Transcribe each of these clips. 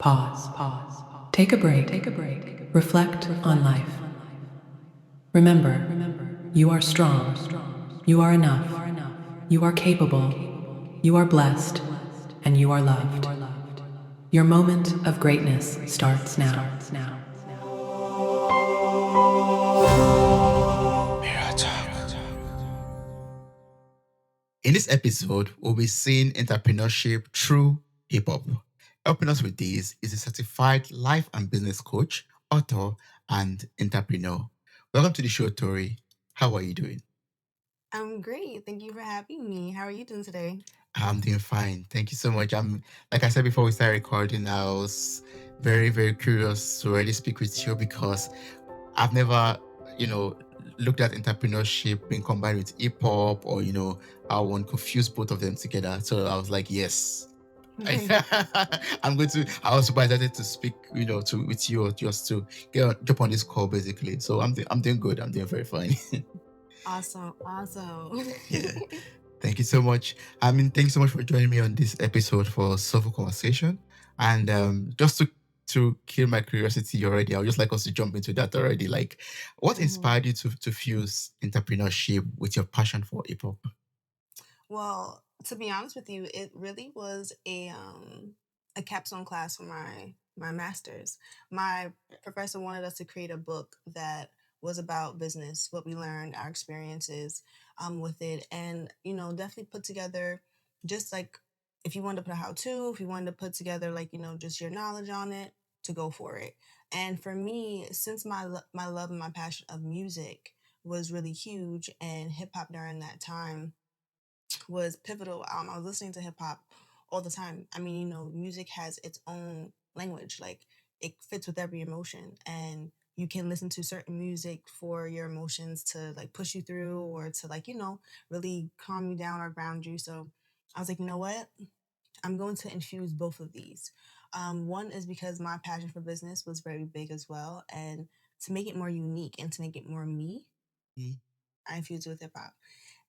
Pause. Take a break. Reflect on life. Remember, you are strong. You are enough. You are capable. You are blessed. And you are loved. Your moment of greatness starts now. In this episode, we'll be seeing entrepreneurship through hip hop. Helping us with this is a certified life and business coach, author, and entrepreneur. Welcome to the show, Tori. How are you doing? I'm great. Thank you for having me. How are you doing today? I'm doing fine. Thank you so much. Like I said before we started recording, I was very, very curious to already speak with you because I've never, you know, looked at entrepreneurship being combined with hip hop or, I won't confuse both of them together. So I was like, yes. I was super excited to speak, to with you or just to jump on this call basically. So I'm doing good. I'm doing very fine. Awesome. Yeah. Thank you so much. Thanks so much for joining me on this episode for Soulful Conversation. And just to kill my curiosity already, I would just like us to jump into that already. Like, what Mhm. inspired you to fuse entrepreneurship with your passion for hip hop? Well, to be honest with you, it really was a capstone class for my master's. My professor wanted us to create a book that was about business, what we learned, our experiences with it, and definitely put together just like if you wanted to put a how to, if you wanted to put together like just your knowledge on it to go for it. And for me, since my love and my passion of music was really huge and hip hop during that time was pivotal. I was listening to hip hop all the time. I mean, music has its own language. Like it fits with every emotion, and you can listen to certain music for your emotions to like push you through or to like really calm you down or ground you. So I was like, you know what? I'm going to infuse both of these. One is because my passion for business was very big as well, and to make it more unique and to make it more me, Mm. I infused it with hip hop.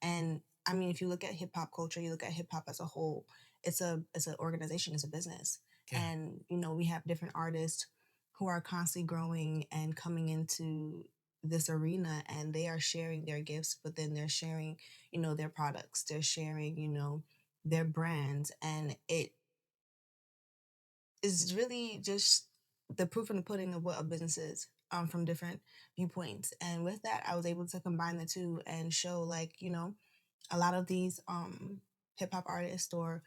And I mean, if you look at hip hop culture, you look at hip hop as a whole, it's an organization, it's a business. Yeah. And we have different artists who are constantly growing and coming into this arena, and they are sharing their gifts, but then they're sharing, their products, they're sharing, their brands, and it is really just the proof in the pudding of what a business is, from different viewpoints. And with that, I was able to combine the two and show like, a lot of these hip hop artists or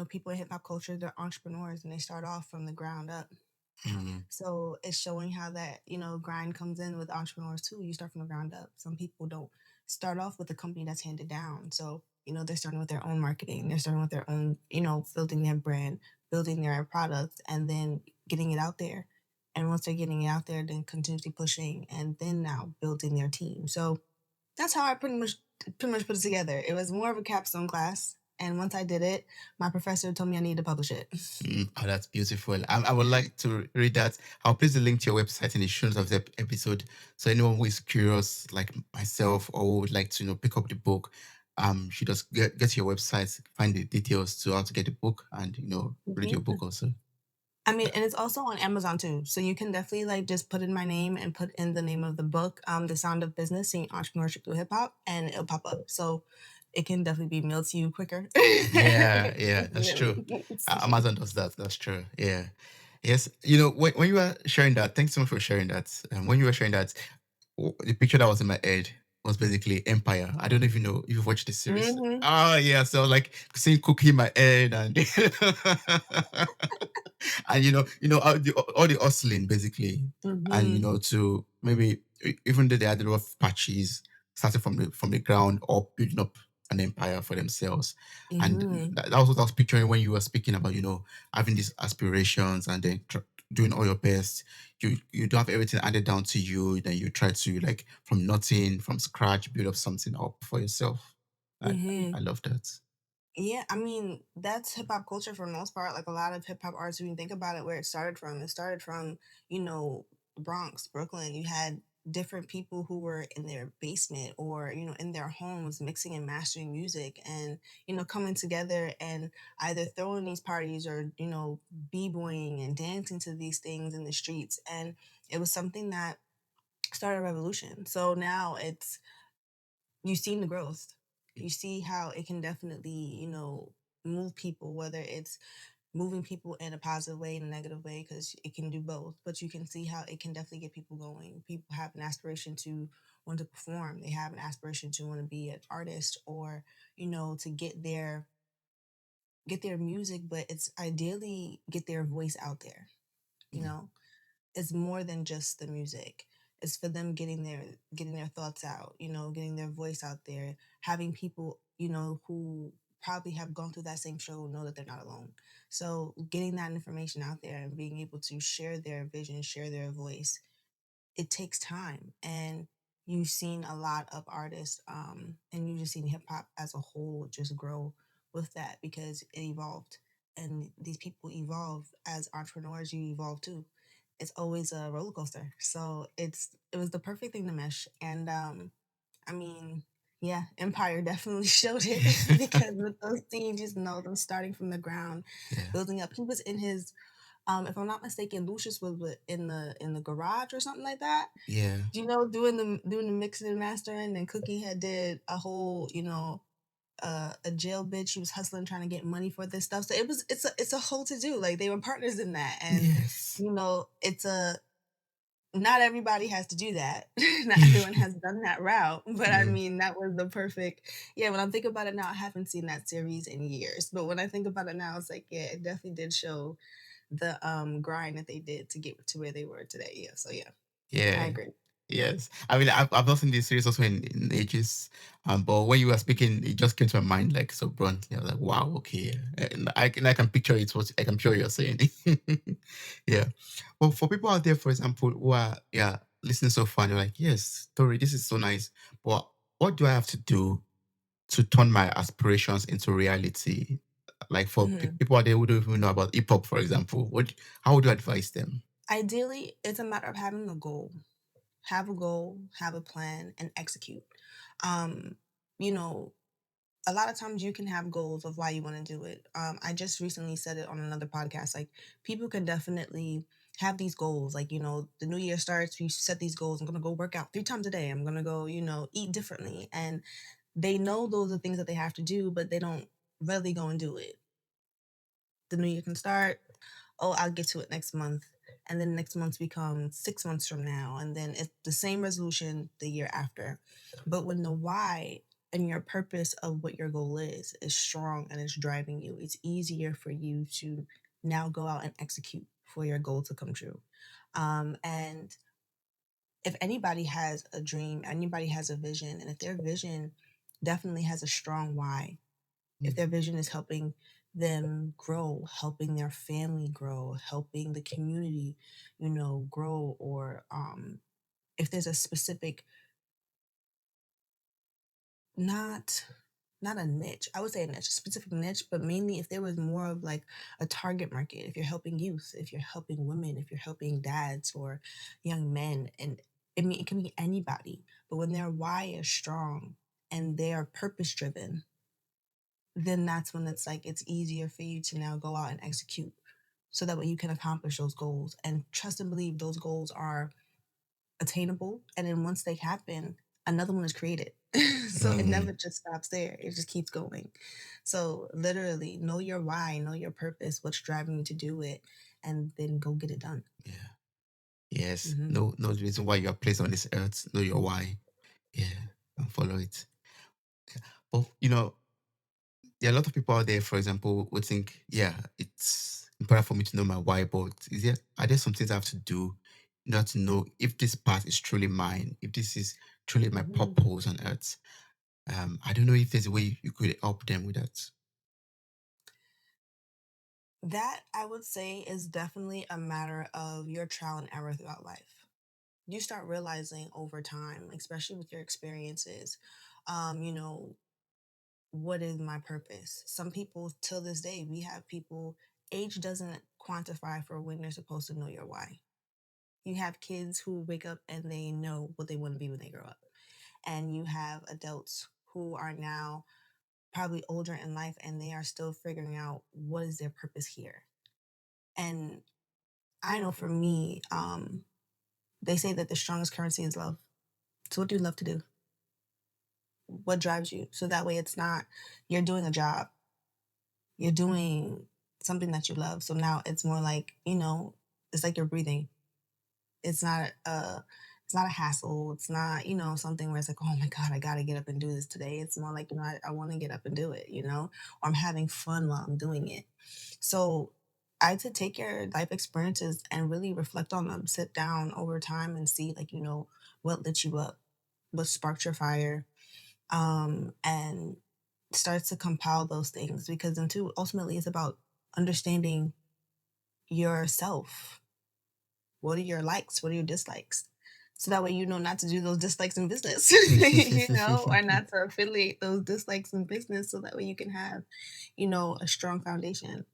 people in hip hop culture, they're entrepreneurs and they start off from the ground up. Mm. So it's showing how that grind comes in with entrepreneurs too. You start from the ground up. Some people don't start off with a company that's handed down. So they're starting with their own marketing. They're starting with their own building their brand, building their products, and then getting it out there. And once they're getting it out there, then continuously pushing, and then now building their team. So that's how I pretty much put it together. It was more of a capstone class, and once I did it, my professor told me I needed to publish it. Oh, that's beautiful. I would like to read that. I'll place the link to your website in the show notes of the episode. So anyone who is curious, like myself, or would like to pick up the book, should just get to your website, find the details to how to get the book, and read your book also. I mean, and it's also on Amazon too, so you can definitely like just put in my name and put in the name of the book, "The Sound of Business: Seeing Entrepreneurship Through Hip Hop," and it'll pop up. So it can definitely be mailed to you quicker. Yeah, that's true. Definitely. Amazon does that. That's true. Yeah. Yes. When you were sharing that, thanks so much for sharing that. When you were sharing that, the picture that was in my head was basically Empire. I don't know if you know if you've watched the series. Hmm. Oh yeah, so like seeing Cookie in my head and and all the hustling basically, and Hmm. to maybe even though they had a lot of patches starting from the ground up, building up an empire for themselves, and Hmm. that was what I was picturing when you were speaking about having these aspirations and then doing all your best. You don't have everything handed down to you, then you try to like from nothing, from scratch, build up something up for yourself. I Hmm. I love that. Yeah, I mean, that's hip hop culture for the most part. Like a lot of hip hop artists, when you think about it, where it started from the Bronx, Brooklyn. You had different people who were in their basement or in their homes mixing and mastering music and coming together and either throwing these parties or b-boying and dancing to these things in the streets. And it was something that started a revolution. So now it's you've seen the growth. You see how it can definitely move people, whether it's moving people in a positive way and a negative way, because it can do both. But you can see how it can definitely get people going. People have an aspiration to want to perform. They have an aspiration to want to be an artist, or to get their music, but it's ideally get their voice out there. You Mm, know, it's more than just the music. It's for them getting their thoughts out, getting their voice out there, having people, who probably have gone through that same struggle know that they're not alone. So getting that information out there and being able to share their vision, share their voice, it takes time. And you've seen a lot of artists, and you've just seen hip hop as a whole just grow with that because it evolved. And these people evolve as entrepreneurs, you evolve too. It's always a roller coaster. So it was the perfect thing to mesh. And I mean, yeah, Empire definitely showed it because with those scenes, them starting from the ground, yeah, building up. He was in his if I'm not mistaken, Lucius was in the garage or something like that. yeah, Doing the mixing and mastering, and Cookie had did a whole, a jail bitch. She was hustling, trying to get money for this stuff. So it's a whole to do. Like they were partners in that, and yes, it's a not everybody has to do that. Not everyone has done that route, but I yeah, mean that was the perfect. Yeah, when I'm thinking about it now, I haven't seen that series in years, but when I think about it now, it's like yeah, it definitely did show the grind that they did to get to where they were today. Yeah, so yeah, I yeah. agree. Yes, I mean I've not seen this series also in ages, but when you were speaking, it just came to my mind like so bluntly. I was like, wow, okay, and I can picture it. What I can picture you're saying. Yeah, well, for people out there, for example, who are listening so far, and you're like, yes, Tori, this is so nice, but what do I have to do to turn my aspirations into reality? Like for Mhm. people out there who don't even know about hip hop, for example, how would you advise them? Ideally, it's a matter of having a goal. Have a goal, have a plan, and execute. Um, you know, a lot of times you can have goals of why you want to do it. I just recently said it on another podcast. Like people can definitely have these goals. Like, the new year starts, you set these goals. I'm gonna go work out 3 times a day. I'm gonna go, eat differently. And they know those are things that they have to do, but they don't really go and do it. The new year can start. Oh, I'll get to it next month. And then next month becomes 6 months from now. And then it's the same resolution the year after. But when the why and your purpose of what your goal is strong and is driving you, it's easier for you to now go out and execute for your goal to come true. And if anybody has a dream, anybody has a vision, and if their vision definitely has a strong why, if their vision is helping them grow, helping their family grow, helping the community, grow, or if there's a specific, not not a niche, I would say a niche, a specific niche, but mainly if there was more of like a target market, if you're helping youth, if you're helping women, if you're helping dads or young men, and I mean it can be anybody, but when their why is strong and they are purpose driven, then that's when it's like it's easier for you to now go out and execute so that way you can accomplish those goals and trust and believe those goals are attainable. And then once they happen, another one is created. So it Mm, never just stops there, it just keeps going. So literally know your why, know your purpose, what's driving you to do it, and then go get it done. yeah. Yes. Hmm. No reason why you are placed on this earth. Know your why. Yeah. And follow it. But there are a lot of people out there, for example, who think, yeah, it's important for me to know my why, but are there some things I have to do in order to know if this path is truly mine, if this is truly my Hmm. purpose on earth? I don't know if there's a way you could help them with that. That I would say is definitely a matter of your trial and error throughout life. You start realizing over time, especially with your experiences, um, you know, what is my purpose? Some people, till this day, we have people, age doesn't quantify for when you're supposed to know your why. You have kids who wake up and they know what they want to be when they grow up. And you have adults who are now probably older in life and they are still figuring out what is their purpose here. And I know for me, they say that the strongest currency is love. So what do you love to do? What drives you? So that way it's not you're doing a job, you're doing something that you love. So now it's more like, it's like you're breathing. It's not a hassle. It's not, something where it's like, oh my God, I gotta get up and do this today. It's more like, I want to get up and do it, or I'm having fun while I'm doing it. So I had to take your life experiences and really reflect on them, sit down over time and see like, what lit you up, what sparked your fire, and start to compile those things because then too ultimately it's about understanding yourself. What are your likes? What are your dislikes? So that way you know not to do those dislikes in business, or not to affiliate those dislikes in business so that way you can have, a strong foundation.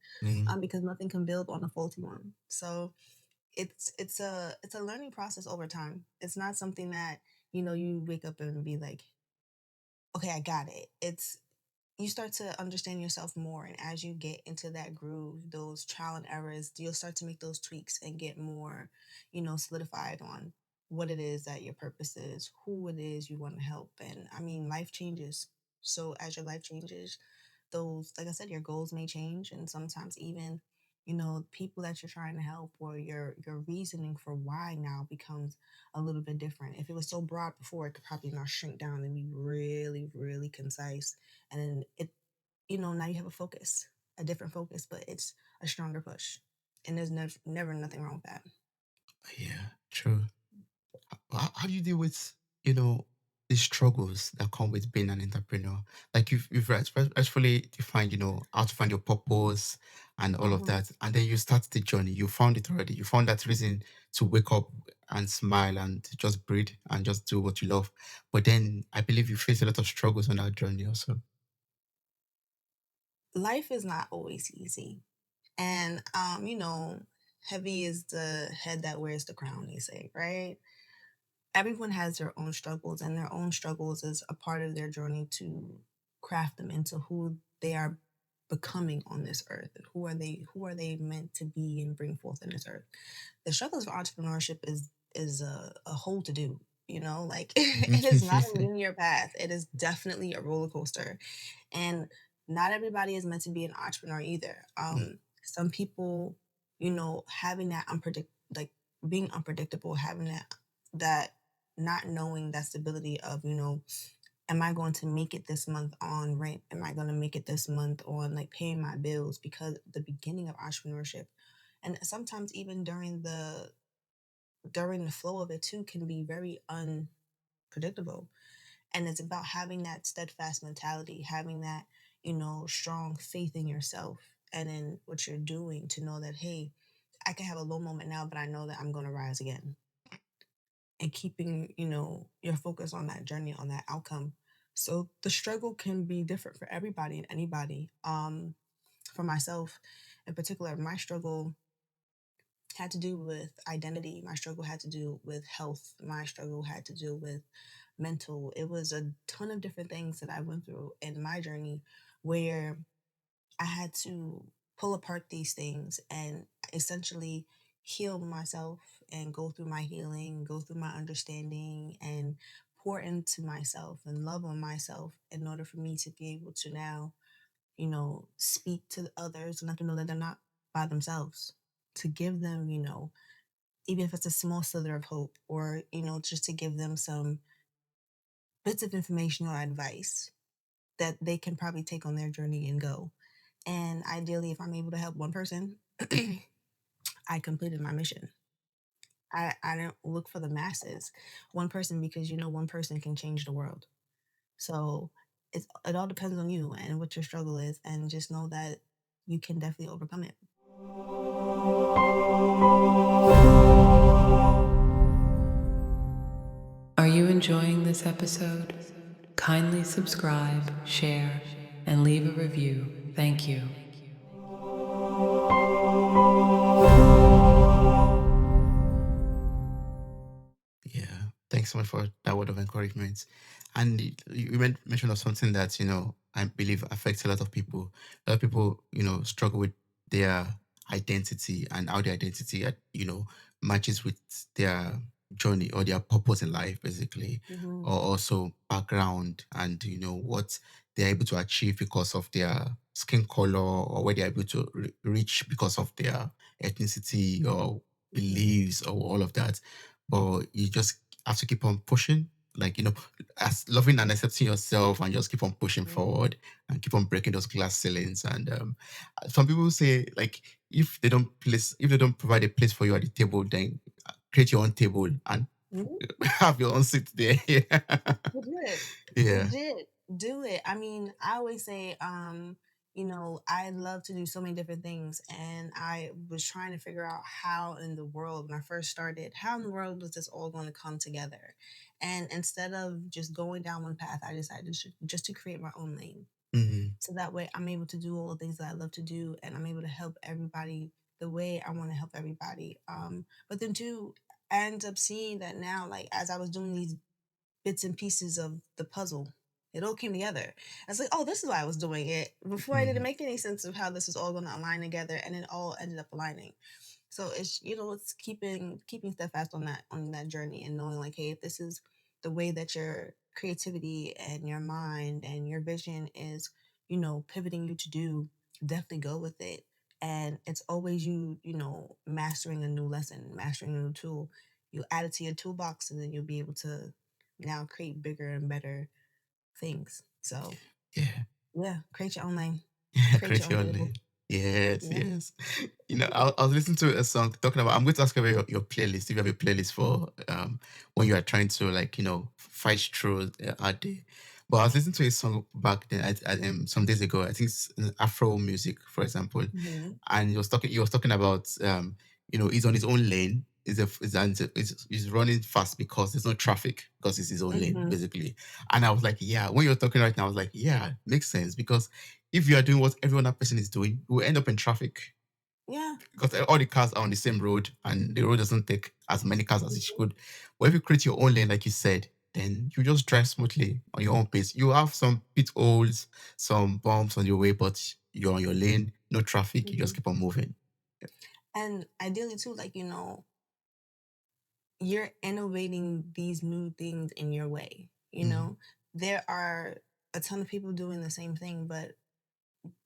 Because nothing can build on a faulty one. So it's a learning process over time. It's not something that, you wake up and be like, okay, I got it. It's you start to understand yourself more, and as you get into that groove, those trial and errors, you'll start to make those tweaks and get more, solidified on what it is that your purpose is, who it is you want to help. And I mean, life changes. So as your life changes, those, like I said, your goals may change, and sometimes even, people that you're trying to help or your reasoning for why now becomes a little bit different. If it was so broad before, it could probably now shrink down and be really, really concise. And then now you have a focus, a different focus, but it's a stronger push. And there's never nothing wrong with that. Yeah, true. How do you deal with, you know, the struggles that come with being an entrepreneur? Like you've actually defined, how to find your purpose and all of Mhm. that. And then you start the journey. You found it already. You found that reason to wake up and smile and to just breathe and just do what you love. But then I believe you face a lot of struggles on that journey also. Life is not always easy. And heavy is the head that wears the crown, they say, right? Everyone has their own struggles, and their own struggles is a part of their journey to craft them into who they are becoming on this earth. Who are they meant to be and bring forth in this earth? The struggles of entrepreneurship is a whole to do, like it is not a linear path. It is definitely a roller coaster. And not everybody is meant to be an entrepreneur either. Mm. Some people, having that like being unpredictable, having that not knowing that stability of, am I going to make it this month on rent? Am I going to make it this month on like paying my bills? Because the beginning of entrepreneurship, and sometimes even during the flow of it too, can be very unpredictable. And it's about having that steadfast mentality, having that, strong faith in yourself and in what you're doing to know that, hey, I can have a low moment now, but I know that I'm going to rise again. And keeping, your focus on that journey, on that outcome. So the struggle can be different for everybody and anybody. For myself in particular, my struggle had to do with identity. My struggle had to do with health. My struggle had to do with mental. It was a ton of different things that I went through in my journey where I had to pull apart these things and essentially heal myself and go through my healing, go through my understanding, and pour into myself and love on myself in order for me to be able to now, speak to others and let them know that they're not by themselves. To give them, even if it's a small slither of hope, or, just to give them some bits of information or advice that they can probably take on their journey and go. And ideally, if I'm able to help one person, I completed my mission. I don't look for the masses. One person, because one person can change the world. So it all depends on you and what your struggle is, and just know that you can definitely overcome it. Are you enjoying this episode? Kindly subscribe, share, and leave a review. Thank you. Thanks so much for that word of encouragement. And you mentioned of something that, I believe affects a lot of people. A lot of people, struggle with their identity and how their identity, matches with their journey or their purpose in life, basically, Mm-hmm. or also background and, what they're able to achieve because of their skin color or where they're able to reach because of their ethnicity or Mm-hmm. beliefs or all of that. But you just have to keep on pushing, like, as loving and accepting yourself and just keep on pushing forward and keep on breaking those glass ceilings. And some people say, like, if they don't provide a place for you at the table, then create your own table and Mm-hmm. have your own seat there. Legit. Yeah. Legit. Do it. I mean, I always say, I love to do so many different things. And I was trying to figure out how in the world, when I first started, how in the world was this all going to come together? And instead of just going down one path, I decided just to create my own lane. Hmm. So that way I'm able to do all the things that I love to do, and I'm able to help everybody the way I want to help everybody. But then too, I end up seeing that now, like as I was doing these bits and pieces of the puzzle. It all came together. I was like, oh, this is why I was doing it. Before I didn't Hmm. make any sense of how this was all going to align together, and it all ended up aligning. So it's it's keeping steadfast on that journey and knowing like, hey, if this is the way that your creativity and your mind and your vision is, pivoting you to do, definitely go with it. And it's always you, mastering a new lesson, mastering a new tool. You add it to your toolbox, and then you'll be able to now create bigger and better things. So Yeah. yeah, create your own lane, Yeah, create your create own your table. lane. Yes, Yeah. yes. I was listening to a song talking about. I'm going to ask about your playlist. If you have a playlist for when you are trying to, like, fight through a day. But I was listening to a song back then, some days ago. I think it's Afro music, for example, Hmm. and he was talking about he's on his own lane. He's running fast because there's no traffic because it's his own lane, Hmm. basically. And I was like, yeah, when you're talking right now, I was like, yeah, makes sense because if you are doing what every other person is doing, you will end up in traffic Yeah. because all the cars are on the same road and the road doesn't take as many cars as it should. But if you create your own lane, like you said, then you just drive smoothly on your own pace. You have some pit holes, some bumps on your way, but you're on your lane, no traffic. You just Hmm. keep on moving. And ideally too, like, you're innovating these new things in your way. Mm, There are a ton of people doing the same thing, but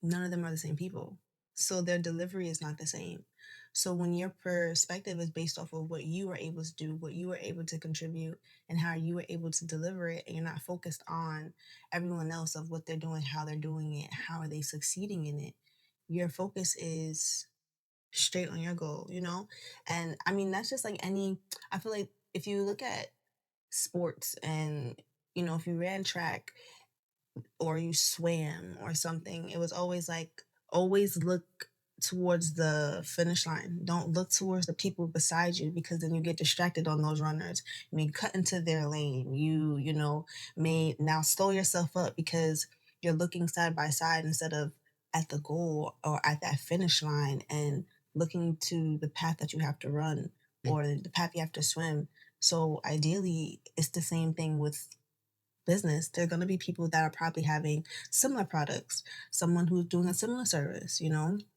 none of them are the same people. So their delivery is not the same. So when your perspective is based off of what you were able to do, what you were able to contribute, and how you were able to deliver it, and you're not focused on everyone else of what they're doing, how they're doing it, how are they succeeding in it, your focus is straight on your goal. And I mean, that's just like I feel like if you look at sports and, if you ran track or you swam or something, it was always like, always look towards the finish line. Don't look towards the people beside you, because then you get distracted on those runners. You may cut into their lane. May now slow yourself up because you're looking side by side instead of at the goal or at that finish line, and looking to the path that you have to run mm, or the path you have to swim. So ideally, it's the same thing with business. There are going to be people that are probably having similar products, someone who's doing a similar service,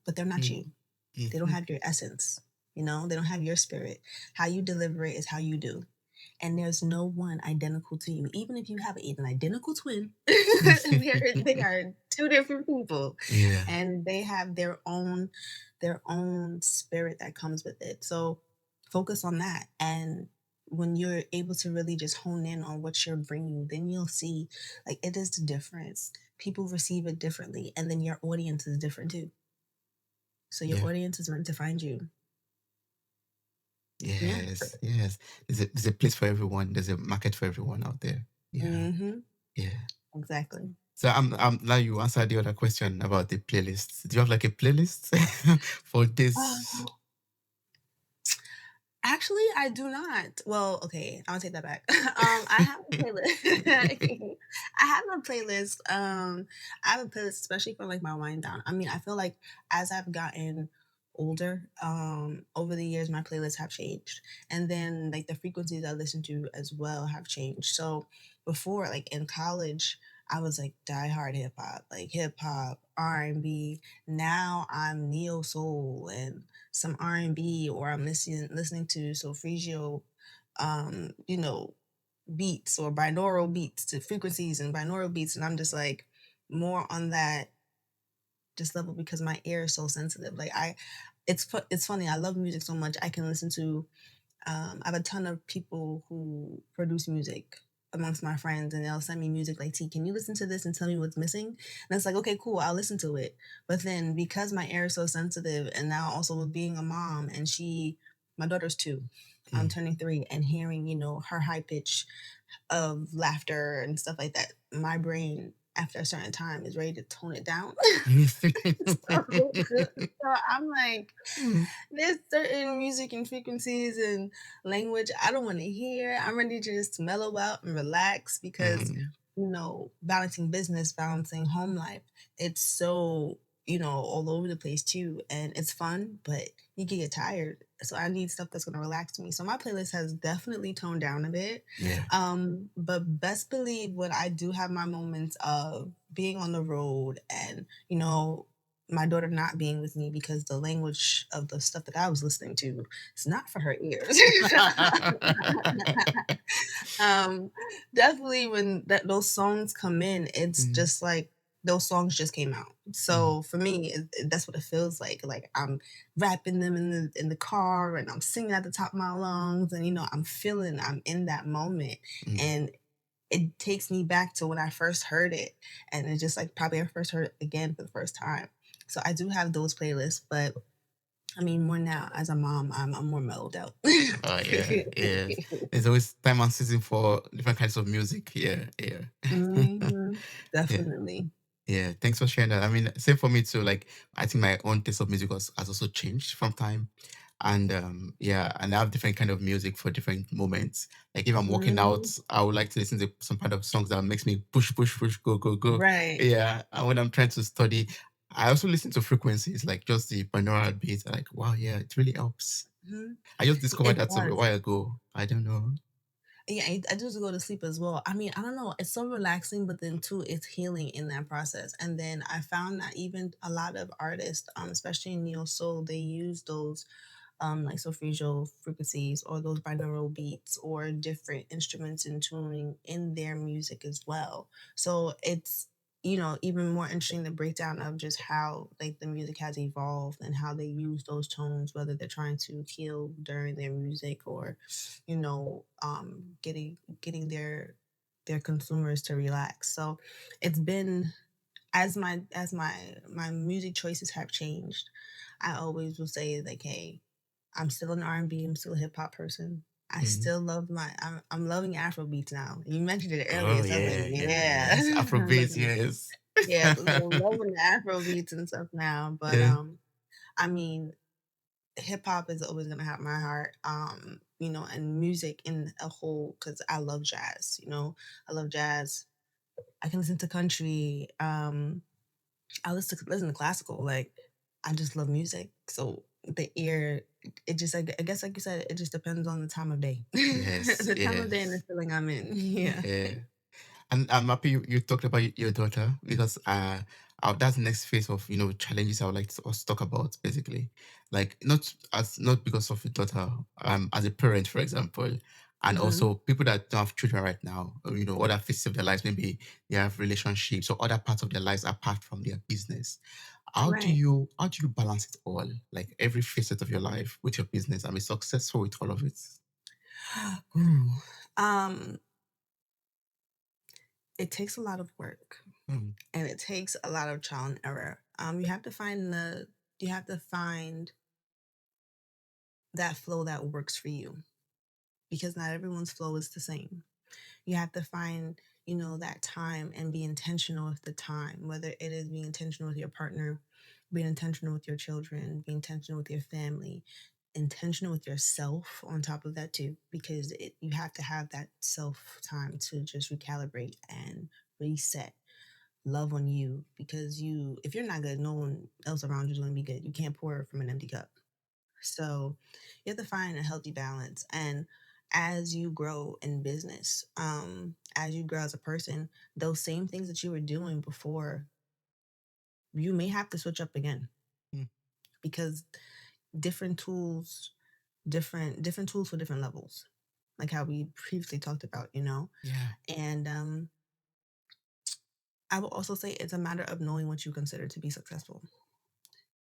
but they're not mm, you. They don't mhm, have your essence, they don't have your spirit. How you deliver it is how you do. And there's no one identical to you. Even if you have an identical twin, they are two different people, yeah, and they have their own spirit that comes with it. So focus on that. And when you're able to really just hone in on what you're bringing, then you'll see, like, it is the difference. People receive it differently, and then your audience is different too. So your yeah, audience is meant to find you. Yeah. yes, yes. There's a place for everyone. There's a market for everyone out there. Yeah, Mm-hmm. yeah. Exactly. So I'm now you answered the other question about the playlist. Do you have like a playlist for this? Actually, I do not. Well, okay, I'll take that back. I have a playlist. I have a playlist. I have a playlist, especially for like my wind down. I mean, I feel like as I've gotten older, over the years my playlists have changed, and then like the frequencies I listen to as well have changed. So before, like in college, I was like diehard hip hop, R&B. Now I'm neo soul and some R&B, or I'm listening to solfeggio, you know, beats or binaural beats to frequencies and binaural beats, and I'm just like more on that just level because my ear is so sensitive. Like it's funny. I love music so much. I can listen to. I have a ton of people who produce music amongst my friends, and they'll send me music like, "T, can you listen to this and tell me what's missing?" And it's like, "Okay, cool, I'll listen to it." But then because my ear is so sensitive, and now also with being a mom, and my daughter's 2, I'm Mm. turning 3, and hearing her high pitch of laughter and stuff like that, my brain after a certain time is ready to tone it down. So I'm like, Mm, there's certain music and frequencies and language I don't want to hear. I'm ready to just mellow out and relax because, mm, balancing business, balancing home life, it's so, all over the place too. And it's fun, but you can get tired. So I need stuff that's going to relax me. So my playlist has definitely toned down a bit. yeah. But best believe when I do have my moments of being on the road and, my daughter not being with me because the language of the stuff that I was listening to is not for her ears. um, Definitely when those songs come in, it's Mm, just like those songs just came out. mm, So for me, that's what it feels like. Like I'm rapping them in the car, and I'm singing at the top of my lungs, and I'm in that moment, mm. and it takes me back to when I first heard it, and it's just like probably I first heard it again for the first time. So I do have those playlists, but I mean, more now as a mom, I'm more mellowed out. Oh yeah, yeah. There's always time and season for different kinds of music. Yeah, yeah. Hmm. Yeah. Definitely. Yeah, thanks for sharing that. I mean, same for me too. Like, I think my own taste of music has also changed from time, and yeah, and I have different kind of music for different moments. Like, if I'm working out, Mhm. I would like to listen to some kind of songs that makes me push, push, push, go, go, go. Right. Yeah, and when I'm trying to study, I also listen to frequencies, like just the binaural beats. Like, wow, yeah, it really helps. Mhm. I just discovered It that a does. while ago. I don't know. Yeah, I do to go to sleep as well. I mean, I don't know. It's so relaxing, but then too, it's healing in that process. And then I found that even a lot of artists, especially in neo soul, they use those like solfeggio frequencies or those binaural beats or different instruments and tuning in their music as well. So it's even more interesting the breakdown of just how like the music has evolved and how they use those tones, whether they're trying to heal during their music or getting their consumers to relax. So it's been as my music choices have changed, I always will say like, hey, I'm still an R&B. I'm still a hip hop person. I Mhm. still love I'm loving Afro beats now. You mentioned it Oh earlier, so I was like, yeah, yeah, yeah. yes. I was like, Afrobeat, yes. yeah, so I'm loving the Afro beats and stuff now. But Yeah. I mean, hip hop is always gonna have my heart. And music in a whole, because I love jazz. I love jazz. I can listen to country. I listen to classical. Like I just love music. So the ear, it just I guess like you said, it just depends on the time of day, Yes, the time of day and the yes. feeling I'm in. Yeah. Yeah. And I'm happy you talked about your daughter because that's the next phase of challenges I would like to us talk about basically, like not because of your daughter, as a parent for example, and Hmm. also people that don't have children right now, or, other phases of their lives, maybe they have relationships or other parts of their lives apart from their business. Right. How do you balance it all, like every facet of your life with your business and be successful with all of it? Ooh. Um, it takes a lot of work, Mm, and it takes a lot of trial and error. You have to find that flow that works for you, because not everyone's flow is the same. You have to find that time and be intentional with the time, whether it is being intentional with your partner, being intentional with your children, being intentional with your family, intentional with yourself on top of that too, because you have to have that self time to just recalibrate and reset. love on you, because if you're not good, no one else around you is going to be good. You can't pour from an empty cup. So you have to find a healthy balance. And as you grow in business, as you grow as a person, those same things that you were doing before, you may have to switch up again, Mm. because different tools, different tools for different levels, like how we previously talked about, Yeah. And I will also say it's a matter of knowing what you consider to be successful.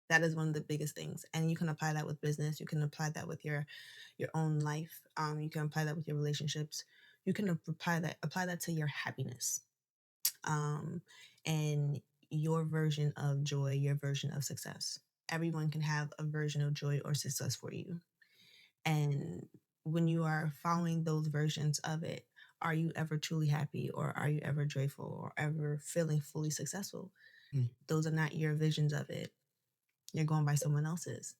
That is one of the biggest things, and you can apply that with business. You can apply that with your own life. You can apply that with your relationships. You can apply that to your happiness, and your version of joy, your version of success. Everyone can have a version of joy or success for you, and when you are following those versions of it, are you ever truly happy, or are you ever joyful, or ever feeling fully successful? Mm. Those are not your visions of it. You're going by someone else's.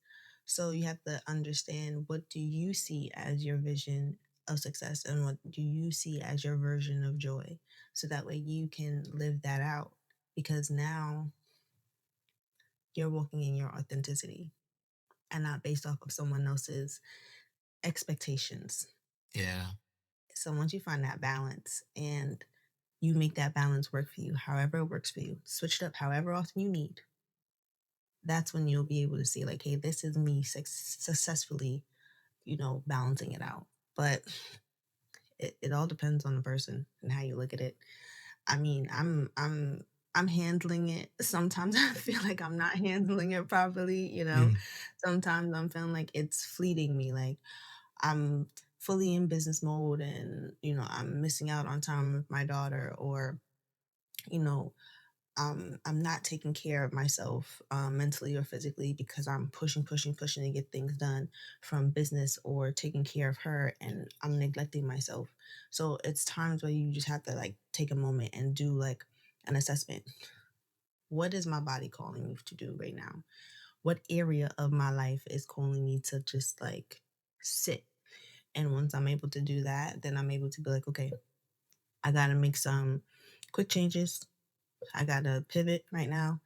So you have to understand, what do you see as your vision of success, and what do you see as your version of joy? So that way you can live that out, because now you're walking in your authenticity and not based off of someone else's expectations. Yeah. So once you find that balance, and you make that balance work for you, however it works for you, switch it up however often you need, that's when you'll be able to see, like, hey, this is me successfully, balancing it out. But it all depends on the person and how you look at it. I mean, I'm handling it. Sometimes I feel like I'm not handling it properly. Mm. Sometimes I'm feeling like it's fleeting me. Like, I'm fully in business mode, and I'm missing out on time with my daughter, or you know, I'm not taking care of myself, mentally or physically, because I'm pushing, pushing, pushing to get things done from business, or taking care of her, and I'm neglecting myself. So it's times where you just have to, like, take a moment and do, like, an assessment. What is my body calling me to do right now? What area of my life is calling me to just, like, sit? And once I'm able to do that, then I'm able to be like, okay, I got to make some quick changes. I got to pivot right now,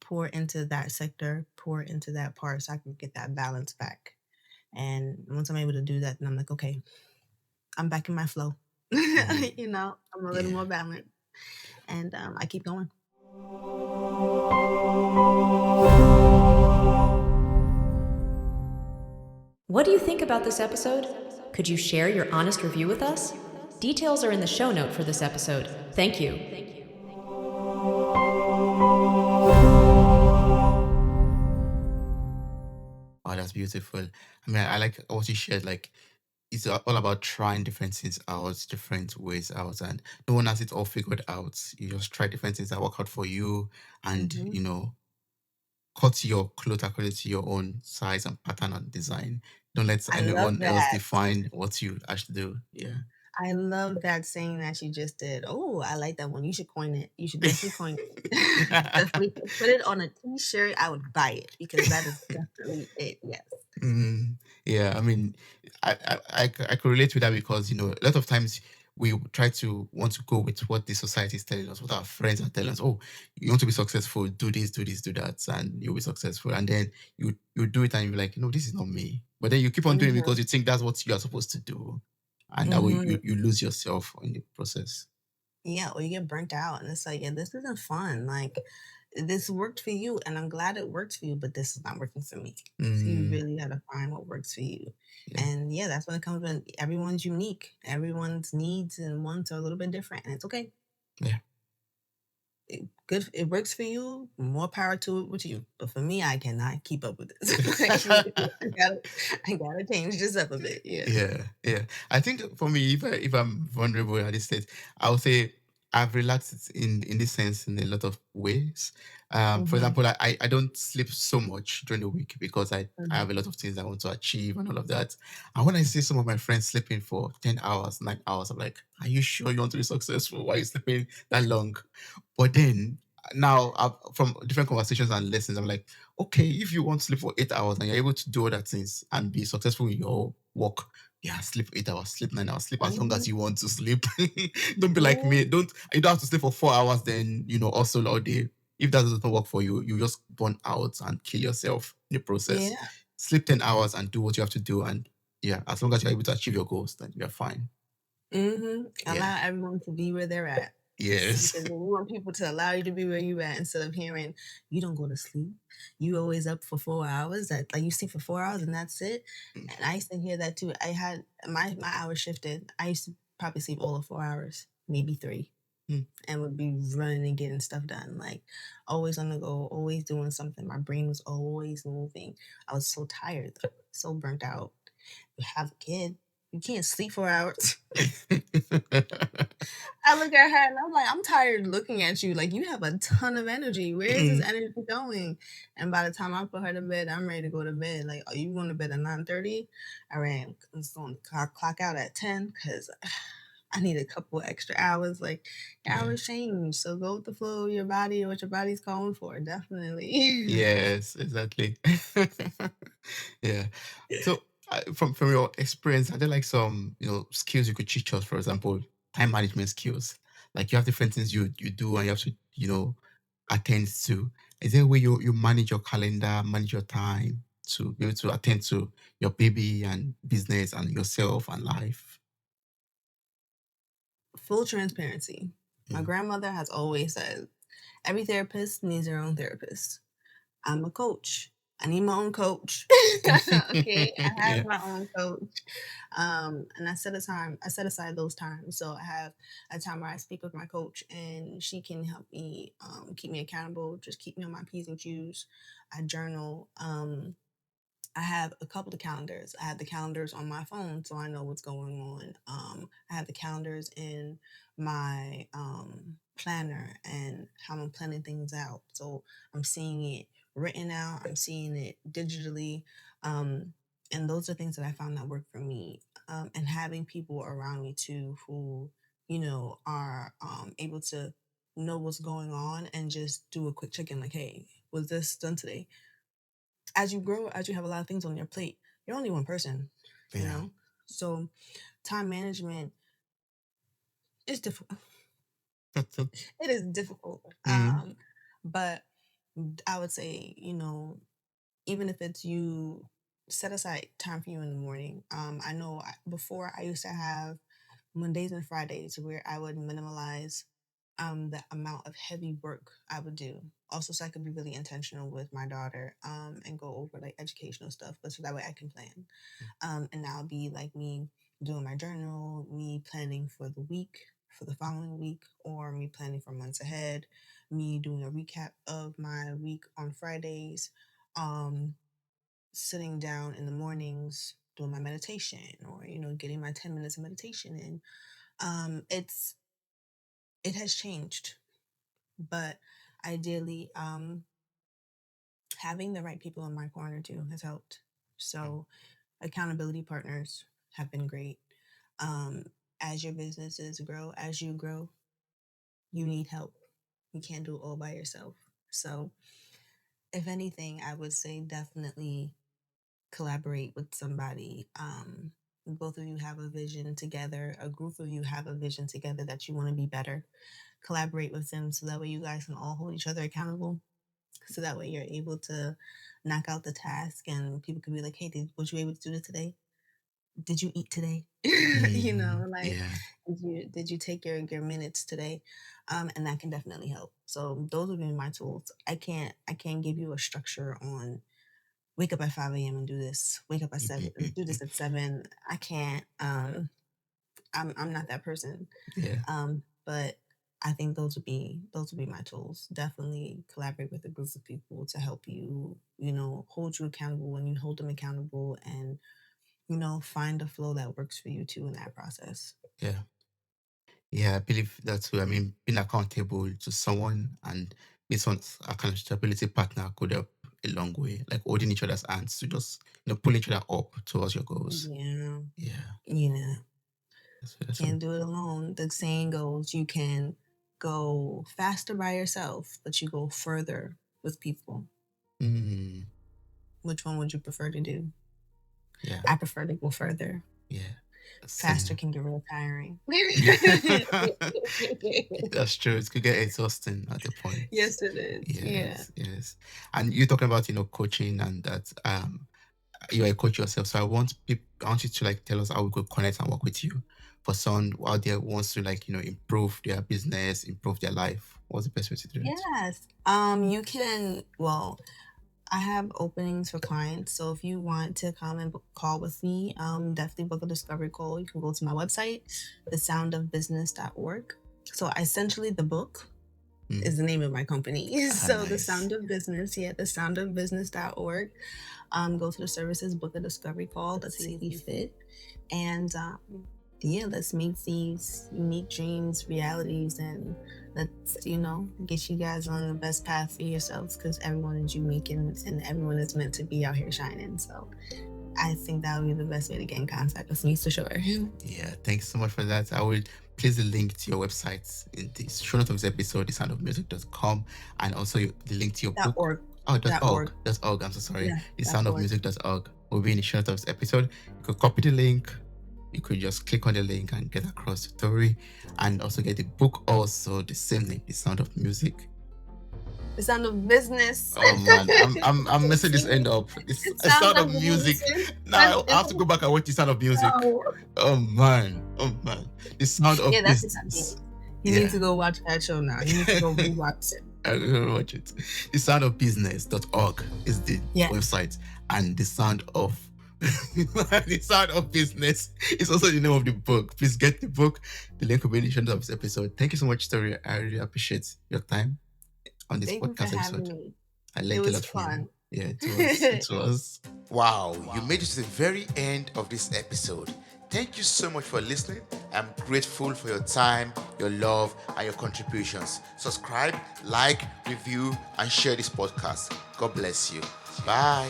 pour into that sector, pour into that part, so I can get that balance back. And once I'm able to do that, then I'm like, okay, I'm back in my flow. Mm. I'm a little Yeah. more balanced, and I keep going. What do you think about this episode? Could you share your honest review with us? Details are in the show note for this episode. Thank you. Oh, that's beautiful. I mean, I like what you shared. Like, it's all about trying different things out, different ways out, and no one has it all figured out. You just try different things that work out for you, and Hmm. cut your clothes according to your own size and pattern and design. Don't let I love anyone else that. define what you actually do. Yeah. I love that saying that you just did. Oh, I like that one. You should coin it. You should definitely coin it. Definitely put it on a t-shirt. I would buy it, because that is definitely it. Yes. Mm, yeah, I mean, I could relate to that because, a lot of times we try to want to go with what the society is telling us, what our friends are telling us. Oh, you want to be successful, do this, do this, do that, and you'll be successful. And then you do it and you're like, no, this is not me. But then you keep on doing it Hmm. because you think that's what you are supposed to do. And that way Hmm. you lose yourself in the process. Yeah, or you get burnt out, and it's like, yeah, this isn't fun. Like, this worked for you, and I'm glad it worked for you, but this is not working for me. So you Mm, really got to find what works for you. yeah, And yeah, that's when it comes when everyone's unique. Everyone's needs and wants are a little bit different, and it's okay. yeah. Good, it works for you. More power to it with you. But for me, I cannot keep up with this. I gotta change this up a bit. Yeah. Yeah, yeah. I think for me, if I'm vulnerable at this stage, I would say I've relaxed in this sense in a lot of ways. For Hmm. example, I don't sleep so much during the week because I Hmm. have a lot of things I want to achieve and all of that. And when I see some of my friends sleeping for 10 hours, 9 hours, I'm like, are you sure you want to be successful? Why are you sleeping that long? But then now, from different conversations and lessons, I'm like, okay, if you want to sleep for 8 hours and you're able to do other things and be successful in your work. Yeah, sleep 8 hours, sleep 9 hours, sleep as long as you want to sleep. Don't be like me. You don't have to sleep for 4 hours, then also all day. If that doesn't work for you, you just burn out and kill yourself in the process. Yeah. Sleep 10 hours and do what you have to do, and as long as you're able to achieve your goals, then you're fine. Allow everyone to be where they're at. Yes. Because we want people to allow you to be where you at instead of hearing you don't go to sleep. You always up for 4 hours. That like you sleep for 4 hours and that's it. And I used to hear that too. I had my hours shifted. I used to probably sleep all of 4 hours, maybe 3. And would be running and getting stuff done. Like always on the go, always doing something. My brain was always moving. I was so tired though, so burnt out. You have a kid. You can't sleep 4 hours. I look at her and I'm like, I'm tired looking at you. Like, you have a ton of energy. Where is this energy going? And by the time I put her to bed, I'm ready to go to bed. Like, are you going to bed at 9:30? All right, I'm just going to clock out at 10 because I need a couple extra hours. Like, your hours change. So go with the flow of your body, what your body's calling for. Definitely. Yes, exactly. Yeah. So from your experience, are there like some skills you could teach us? For example, time management skills. Like you have different things you do and you have to attend to. Is there a way you manage your calendar, manage your time to be able to attend to your baby and business and yourself and life? Full transparency. My grandmother has always said, every therapist needs their own therapist. I'm a coach. I need my own coach. Okay, I have my own coach. And I set aside those times. So I have a time where I speak with my coach and she can help me keep me accountable, just keep me on my P's and Q's. I journal. I have a couple of calendars. I have the calendars on my phone so I know what's going on. I have the calendars in my planner and how I'm planning things out. So I'm seeing it written out, I'm seeing it digitally. And those are things that I found that work for me. And having people around me too who, are able to know what's going on and just do a quick check in like, hey, was this done today? As you grow, as you have a lot of things on your plate, you're only one person, you know? So time management is difficult. It is difficult. But I would say, even if it's you set aside time for you in the morning. I know before I used to have Mondays and Fridays where I would minimalize the amount of heavy work I would do. Also, so I could be really intentional with my daughter and go over like educational stuff, but so that way I can plan. And now it'll be like me doing my journal, me planning for the week, for the following week, or me planning for months ahead, me doing a recap of my week on Fridays, sitting down in the mornings doing my meditation or getting my 10 minutes of meditation in. It has changed, but ideally having the right people in my corner too has helped. So accountability partners have been great. As your businesses grow, as you grow, you need help. You can't do it all by yourself. So if anything, I would say definitely collaborate with somebody. Both of you have a vision together, a group of you have a vision together that you want to be better. Collaborate with them so that way you guys can all hold each other accountable. So that way you're able to knock out the task and people can be like, hey, was you able to do this today? Did you eat today? Did you take your minutes today? And that can definitely help. So those would be my tools. I can't give you a structure on wake up at 5 a.m. and do this. Wake up at 7, do this at 7. I can't. I'm not that person. But I think those would be my tools. Definitely collaborate with a group of people to help you, hold you accountable when you hold them accountable, and find a flow that works for you too in that process. Yeah, I believe that too. I mean, being accountable to someone and being someone's accountability partner could help a long way. Like holding each other's hands to just pull each other up towards your goals. Yeah. Can't do it alone. The saying goes, you can go faster by yourself, but you go further with people. Which one would you prefer to do? Yeah. I prefer to go further. Yeah. Faster Same. can get real tiring. That's true. It could get exhausting at the point. Yes, it is. Yeah. Yes. And you're talking about, coaching and that you're a coach yourself. So I want you to like tell us how we could connect and work with you for someone out there who wants to like, improve their business, improve their life. What's the best way to do it? Yes. You can, well, I have openings for clients. So if you want to come and call with me, definitely book a discovery call. You can go to my website, thesoundofbusiness.org. So essentially the book is the name of my company. So nice. The Sound of Business, thesoundofbusiness.org. Go to the services, book a discovery call. Let's see if you fit. And let's make these unique dreams realities, and let's, get you guys on the best path for yourselves, because everyone is unique and everyone is meant to be out here shining. So I think that would be the best way to get in contact with me, for sure. Yeah, thanks so much for that. I will place the link to your website in the show notes of this episode, thesoundofmusic.com, and also the link to your book. .org. Oh, .org. .org. I'm so sorry. Yeah, thesoundofmusic.org will be in the show notes of this episode. You could copy the link. You could just click on the link and get across to Tori, and also get the book. Also, the same link, The Sound of Music. The Sound of Business. Oh man, I'm messing this end up. The Sound of Music. Now I have to go back and watch The Sound of Music. Oh man. The Sound of Business. You need to go watch that show now. You need to go rewatch it. I'm gonna watch it. The soundofbusiness.org is the website, and the sound of the Sound of Business is also the name of the book. Please get the book. The link will be in the show notes of this episode. Thank you so much, Tori. I really appreciate your time on this podcast episode. I learned a lot from you. Yeah, it was. Wow, you made it to the very end of this episode. Thank you so much for listening. I'm grateful for your time, your love, and your contributions. Subscribe, like, review, and share this podcast. God bless you. Bye.